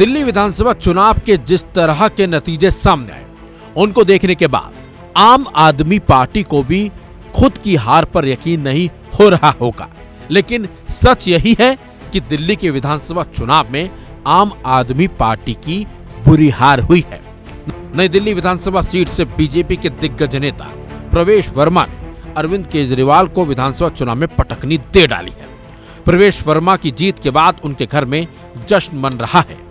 दिल्ली विधानसभा चुनाव के जिस तरह के नतीजे सामने आए, उनको देखने के बाद आम आदमी पार्टी को भी खुद की हार पर यकीन नहीं हो रहा होगा। लेकिन सच यही है कि दिल्ली के विधानसभा चुनाव में आम आदमी पार्टी की बुरी हार हुई है। नई दिल्ली विधानसभा सीट से बीजेपी के दिग्गज नेता प्रवेश वर्मा ने अरविंद केजरीवाल को विधानसभा चुनाव में पटकनी दे डाली है। प्रवेश वर्मा की जीत के बाद उनके घर में जश्न मन रहा है।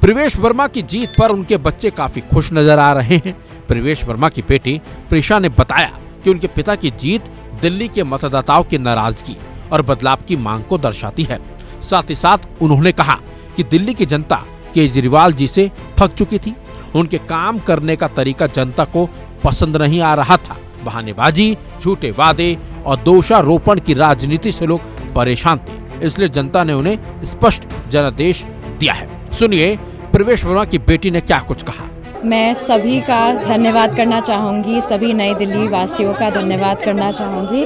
प्रवेश वर्मा की जीत पर उनके बच्चे काफी खुश नजर आ रहे हैं। प्रवेश वर्मा की बेटी प्रिशा ने बताया कि उनके पिता की जीत दिल्ली के मतदाताओं की नाराजगी और बदलाव की मांग को दर्शाती है। साथ ही साथ उन्होंने कहा कि दिल्ली की जनता केजरीवाल जी से थक चुकी थी। उनके काम करने का तरीका जनता को पसंद नहीं आ रहा था। बहानेबाजी, झूठे वादे और दोषारोपण की राजनीति से लोग परेशान थे, इसलिए जनता ने उन्हें स्पष्ट जनादेश दिया है। सुनिए प्रवेश वर्मा की बेटी ने क्या कुछ कहा। मैं सभी का धन्यवाद करना चाहूँगी, सभी नई दिल्ली वासियों का धन्यवाद करना चाहूँगी।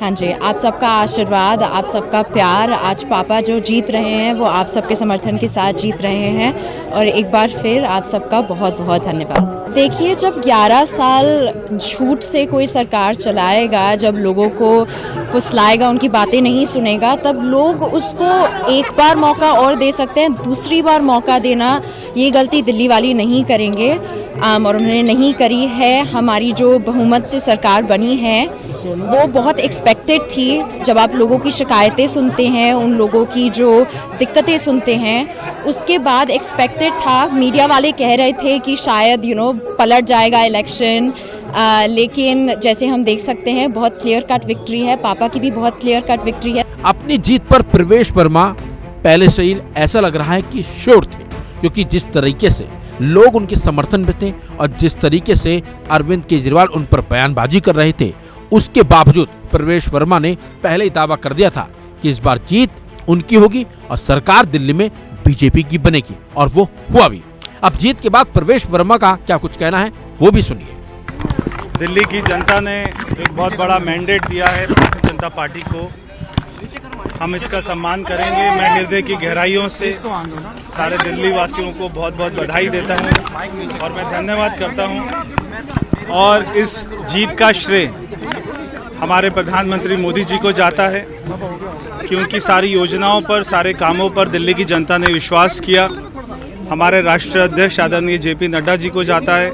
हाँ जी, आप सबका आशीर्वाद, आप सबका प्यार, आज पापा जो जीत रहे हैं वो आप सबके समर्थन के साथ जीत रहे हैं और एक बार फिर आप सबका बहुत बहुत धन्यवाद। देखिए, जब 11 साल झूठ से कोई सरकार चलाएगा, जब लोगों को फुसलाएगा, उनकी बातें नहीं सुनेगा, तब लोग उसको एक बार मौका और दे सकते हैं। दूसरी बार मौका देना, ये गलती दिल्ली वाली नहीं करेंगे और उन्होंने नहीं करी है। हमारी जो बहुमत से सरकार बनी है वो बहुत एक्सपेक्टेड थी। जब आप लोगों की शिकायतें सुनते हैं, उन लोगों की जो दिक्कतें सुनते हैं, उसके बाद एक्सपेक्टेड था। मीडिया वाले कह रहे थे कि शायद पलट जाएगा इलेक्शन, लेकिन जैसे हम देख सकते हैं बहुत क्लियर कट विक्ट्री है। पापा की भी बहुत क्लियर कट विक्ट्री है। अपनी जीत पर प्रवेश वर्मा पहले से ही ऐसा लग रहा है कि श्योर थे, क्योंकि जिस तरीके से लोग उनके समर्थन में थे और जिस तरीके से अरविंद केजरीवाल उन पर बयानबाजी कर रहे थे, उसके बावजूद प्रवेश वर्मा ने पहले ही दावा कर दिया था कि इस बार जीत उनकी होगी और सरकार दिल्ली में बीजेपी की बनेगी, और वो हुआ भी। अब जीत के बाद प्रवेश वर्मा का क्या कुछ कहना है वो भी सुनिए। दिल्ली की जनता ने एक बहुत बड़ा मैंडेट दिया है भारतीय जनता पार्टी को। हम इसका सम्मान करेंगे। मैं हृदय की गहराइयों से सारे दिल्ली वासियों को बहुत बहुत बधाई देता हूं और मैं धन्यवाद करता हूं। और इस जीत का श्रेय हमारे प्रधानमंत्री मोदी जी को जाता है, क्योंकि सारी योजनाओं पर, सारे कामों पर दिल्ली की जनता ने विश्वास किया। हमारे राष्ट्रीय अध्यक्ष आदरणीय जेपी नड्डा जी को जाता है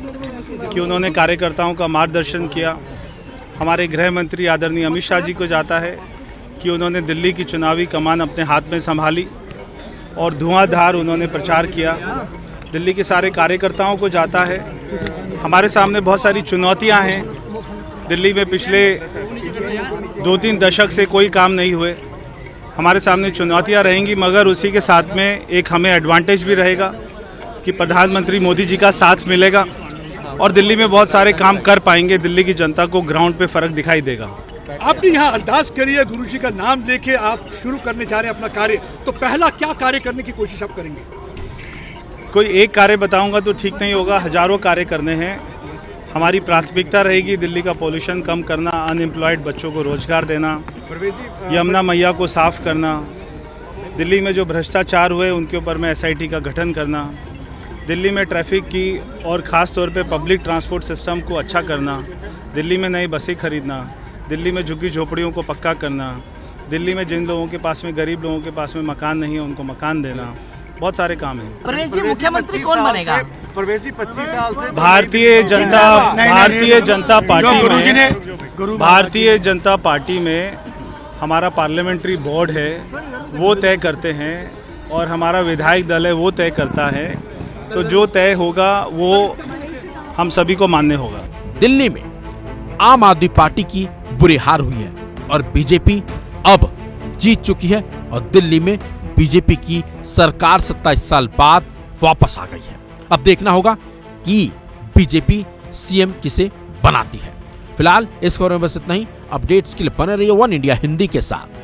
कि उन्होंने कार्यकर्ताओं का मार्गदर्शन किया। हमारे गृह मंत्री आदरणीय अमित शाह जी को जाता है कि उन्होंने दिल्ली की चुनावी कमान अपने हाथ में संभाली और धुआंधार उन्होंने प्रचार किया। दिल्ली के सारे कार्यकर्ताओं को जाता है। हमारे सामने बहुत सारी चुनौतियां हैं। दिल्ली में पिछले 2-3 दशक से कोई काम नहीं हुए। हमारे सामने चुनौतियां रहेंगी, मगर उसी के साथ में एक हमें एडवांटेज भी रहेगा कि प्रधानमंत्री मोदी जी का साथ मिलेगा और दिल्ली में बहुत सारे काम कर पाएंगे। दिल्ली की जनता को ग्राउंड पे फर्क दिखाई देगा। आपने यहाँ अरदास करी है, गुरु जी का नाम लेके आप शुरू करने जा रहे हैं अपना कार्य, तो पहला क्या कार्य करने की कोशिश आप करेंगे? कोई एक कार्य बताऊंगा तो ठीक नहीं होगा, हजारों कार्य करने हैं। हमारी प्राथमिकता रहेगी दिल्ली का पोल्यूशन कम करना, अनएम्प्लॉयड बच्चों को रोजगार देना, यमुना मैया को साफ करना, दिल्ली में जो भ्रष्टाचार हुए उनके ऊपर में SIT का गठन करना, दिल्ली में ट्रैफिक की और ख़ास तौर पे पब्लिक ट्रांसपोर्ट सिस्टम को अच्छा करना, दिल्ली में नई बसें खरीदना, दिल्ली में झुग्गी झोपड़ियों को पक्का करना, दिल्ली में जिन लोगों के पास में, गरीब लोगों के पास में मकान नहीं है उनको मकान देना। बहुत सारे काम हैं। प्रवेश जी, मुख्यमंत्री कौन बनेगा? प्रवेश जी 25 साल से भारतीय जनता पार्टी में हमारा पार्लियामेंट्री बोर्ड है, वो तय करते हैं, और हमारा विधायक दल है वो तय करता है। तो जो तय होगा वो हम सभी को मान्य होगा। दिल्ली में आम आदमी पार्टी की बुरी हार हुई है और बीजेपी अब जीत चुकी है और दिल्ली में बीजेपी की सरकार 27 साल बाद वापस आ गई है। अब देखना होगा कि बीजेपी सीएम किसे बनाती है। फिलहाल इस खबर में बस इतना ही। अपडेट्स के लिए बने रहिए वन इंडिया हिंदी के साथ।